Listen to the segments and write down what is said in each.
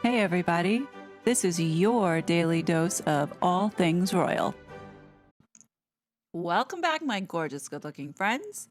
Hey, everybody. This is your daily dose of all things royal. Welcome back, my gorgeous, good looking friends.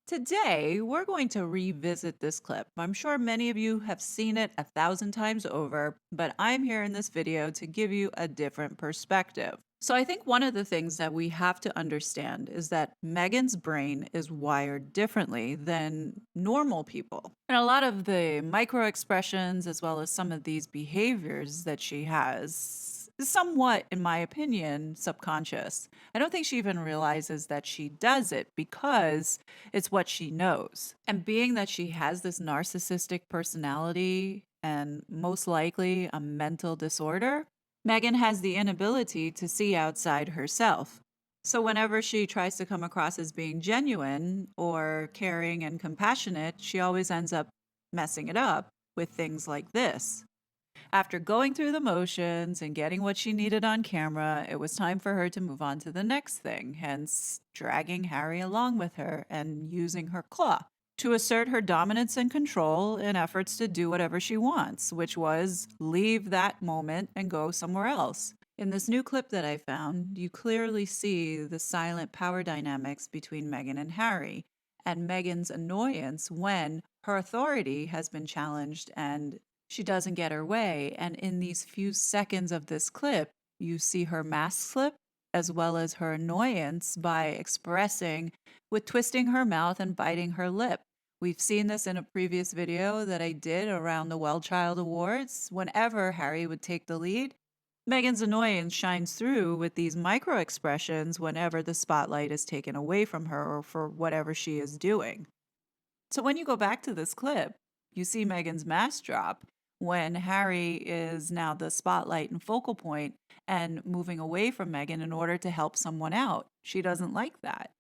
Today, we're going to revisit this clip. I'm sure many of you have seen it 1,000 times over, but I'm here in this video to give you a different perspective. So, I think one of the things that we have to understand is that Meghan's brain is wired differently than normal people. And a lot of the micro expressions, as well as some of these behaviors that she has, is somewhat, in my opinion, subconscious. I don't think she even realizes that she does it because it's what she knows. And being that she has this narcissistic personality and most likely a mental disorder, Meghan has the inability to see outside herself. So whenever she tries to come across as being genuine or caring and compassionate, she always ends up messing it up with things like this. After going through the motions and getting what she needed on camera, it was time for her to move on to the next thing, hence dragging Harry along with her and using her claw to assert her dominance and control in efforts to do whatever she wants, which was leave that moment and go somewhere else. In this new clip that I found, you clearly see the silent power dynamics between Meghan and Harry, and Meghan's annoyance when her authority has been challenged and she doesn't get her way. And in these few seconds of this clip, you see her mask slip as well as her annoyance by expressing with twisting her mouth and biting her lip. We've seen this in a previous video that I did around the Well Child Awards. Whenever Harry would take the lead, Meghan's annoyance shines through with these micro expressions whenever the spotlight is taken away from her or for whatever she is doing. So when you go back to this clip, you see Meghan's mask drop when Harry is now the spotlight and focal point and moving away from Meghan in order to help someone out. She doesn't like that.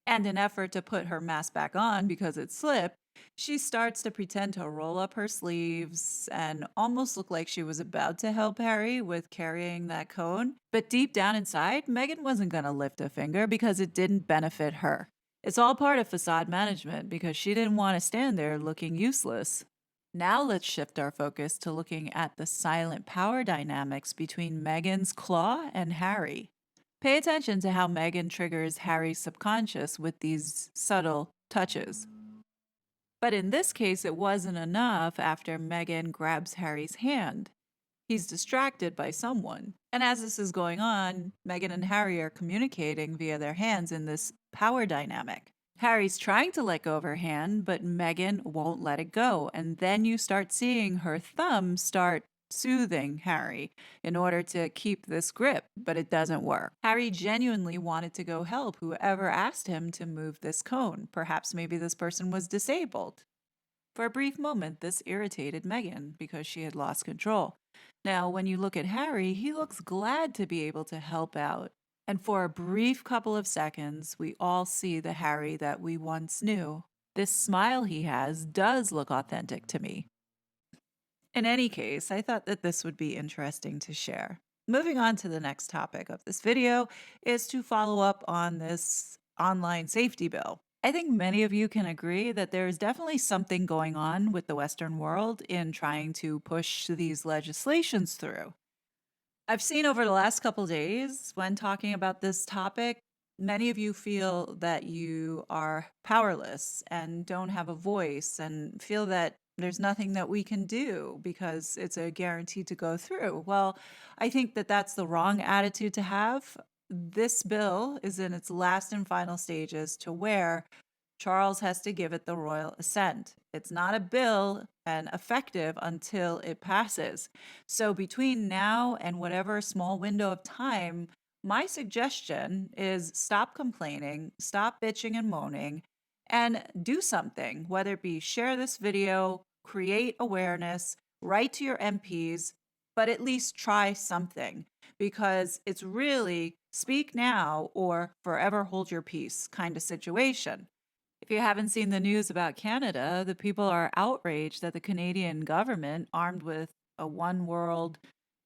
And in effort to put her mask back on because it slipped, she starts to pretend to roll up her sleeves and almost look like she was about to help Harry with carrying that cone. But deep down inside, Meghan wasn't going to lift a finger because it didn't benefit her. It's all part of facade management because she didn't want to stand there looking useless. Now let's shift our focus to looking at the silent power dynamics between Meghan's claw and Harry. Pay attention to how Meghan triggers Harry's subconscious with these subtle touches. But in this case, it wasn't enough after Meghan grabs Harry's hand. He's distracted by someone. And as this is going on, Meghan and Harry are communicating via their hands in this power dynamic. Harry's trying to let go of her hand, but Meghan won't let it go. And then you start seeing her thumb start soothing Harry in order to keep this grip, but it doesn't work. Harry genuinely wanted to go help whoever asked him to move this cone. Perhaps maybe this person was disabled. For a brief moment, this irritated Meghan because she had lost control. Now, when you look at Harry, he looks glad to be able to help out. And for a brief couple of seconds, we all see the Harry that we once knew. This smile he has does look authentic to me. In any case, I thought that this would be interesting to share. Moving on to the next topic of this video is to follow up on this online safety bill. I think many of you can agree that there is definitely something going on with the Western world in trying to push these legislations through. I've seen over the last couple days when talking about this topic, many of you feel that you are powerless and don't have a voice and feel that there's nothing that we can do because it's a guarantee to go through. Well, I think that that's the wrong attitude to have. This bill is in its last and final stages to where Charles has to give it the royal assent. It's not a bill and effective until it passes. So between now and whatever small window of time, my suggestion is stop complaining, stop bitching and moaning, and do something, whether it be share this video, create awareness, write to your MPs, but at least try something because it's really speak now or forever hold your peace kind of situation. If you haven't seen the news about Canada, the people are outraged that the Canadian government, armed with a one world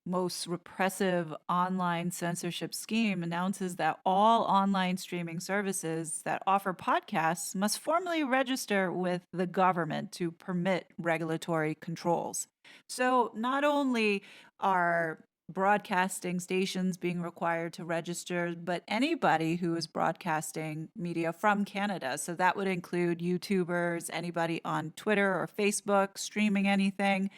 most repressive online censorship scheme announces that all online streaming services that offer podcasts must formally register with the government to permit regulatory controls. So not only are broadcasting stations being required to register, but anybody who is broadcasting media from Canada. So that would include YouTubers, anybody on Twitter or Facebook streaming anything.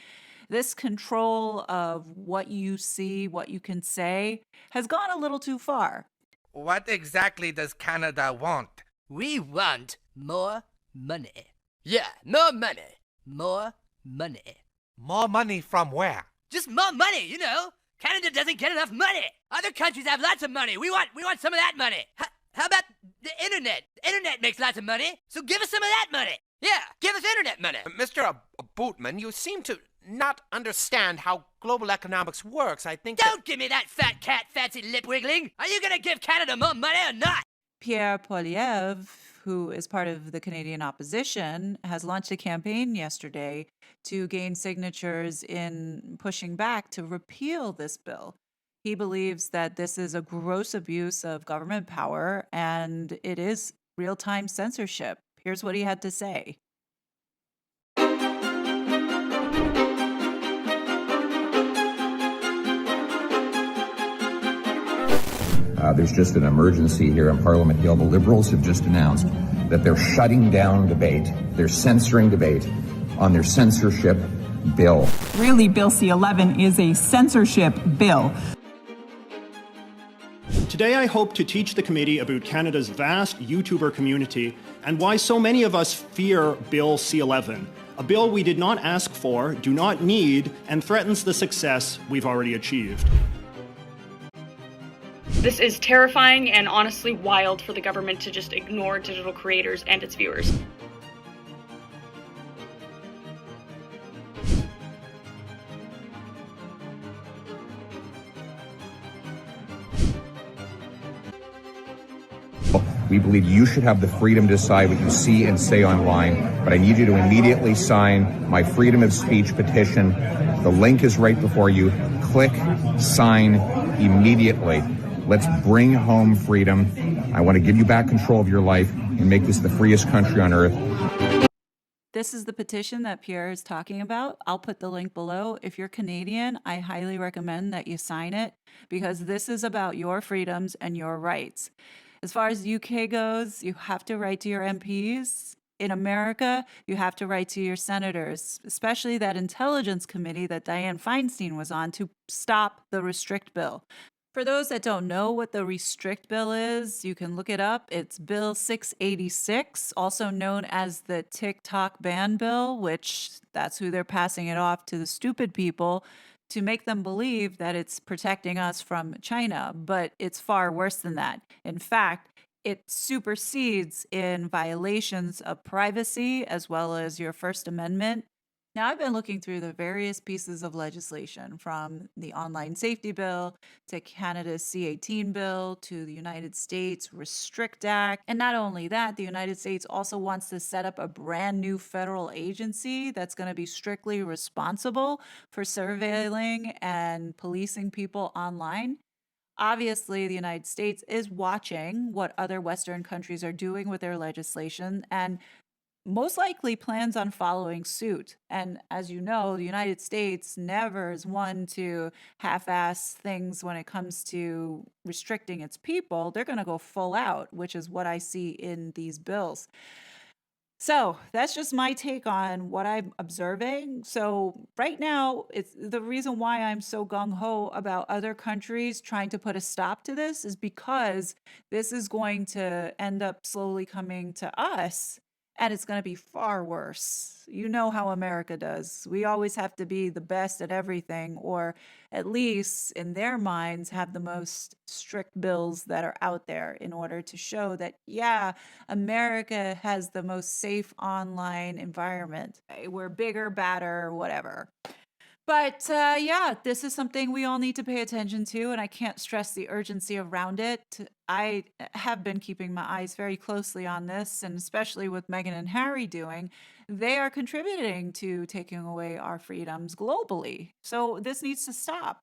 This control of what you see, what you can say, has gone a little too far. What exactly does Canada want? We want more money. Yeah, more money. More money. More money from where? Just more money, you know. Canada doesn't get enough money. Other countries have lots of money. We want some of that money. How about the internet? The internet makes lots of money, so give us some of that money. Yeah, give us internet money. Mr. Bootman, you seem to not understand how global economics works. I think Don't give me that fat cat fancy lip wiggling. Are you gonna give Canada more money or not? Pierre Poilievre, who is part of the Canadian opposition, has launched a campaign yesterday to gain signatures in pushing back to repeal this bill. He believes that this is a gross abuse of government power and it is real-time censorship. Here's what he had to say. There's just an emergency here in Parliament Hill. The Liberals have just announced that they're shutting down debate. They're censoring debate on their censorship bill. Really, Bill C-11 is a censorship bill. Today, I hope to teach the committee about Canada's vast YouTuber community and why so many of us fear Bill C-11, a bill we did not ask for, do not need, and threatens the success we've already achieved. This is terrifying and honestly wild for the government to just ignore digital creators and its viewers. We believe you should have the freedom to decide what you see and say online, but I need you to immediately sign my freedom of speech petition. The link is right before you. Click, sign immediately. Let's bring home freedom. I want to give you back control of your life and make this the freest country on earth. This is the petition that Pierre is talking about. I'll put the link below. If you're Canadian, I highly recommend that you sign it because this is about your freedoms and your rights. As far as UK goes, you have to write to your MPs. In America, you have to write to your senators, especially that intelligence committee that Dianne Feinstein was on to stop the restrict bill. For those that don't know what the restrict bill is, you can look it up. It's Bill 686, also known as the TikTok ban bill, which that's who they're passing it off to the stupid people to make them believe that it's protecting us from China. But it's far worse than that. In fact, it supersedes in violations of privacy as well as your First Amendment. Now, I've been looking through the various pieces of legislation from the Online Safety Bill to Canada's C-18 bill to the United States Restrict Act. And not only that, the United States also wants to set up a brand new federal agency that's going to be strictly responsible for surveilling and policing people online. Obviously, the United States is watching what other Western countries are doing with their legislation and most likely plans on following suit. And as you know, the United States never is one to half-ass things when it comes to restricting its people. They're going to go full out, which is what I see in these bills. So that's just my take on what I'm observing. So right now, it's the reason why I'm so gung-ho about other countries trying to put a stop to this is because this is going to end up slowly coming to us. And it's going to be far worse. You know how America does. We always have to be the best at everything, or at least in their minds, have the most strict bills that are out there in order to show that, yeah, America has the most safe online environment. We're bigger, badder, whatever. But yeah, this is something we all need to pay attention to, and I can't stress the urgency around it. I have been keeping my eyes very closely on this, and especially with Meghan and Harry doing, they are contributing to taking away our freedoms globally. So this needs to stop.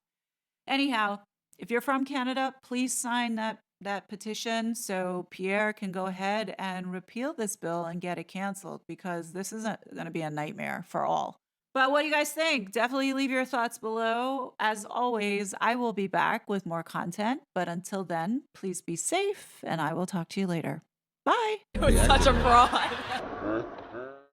Anyhow, if you're from Canada, please sign that petition so Pierre can go ahead and repeal this bill and get it canceled, because this is going to be a nightmare for all. But what do you guys think? Definitely leave your thoughts below. As always, I will be back with more content. But until then, please be safe, and I will talk to you later. Bye. You're such a fraud.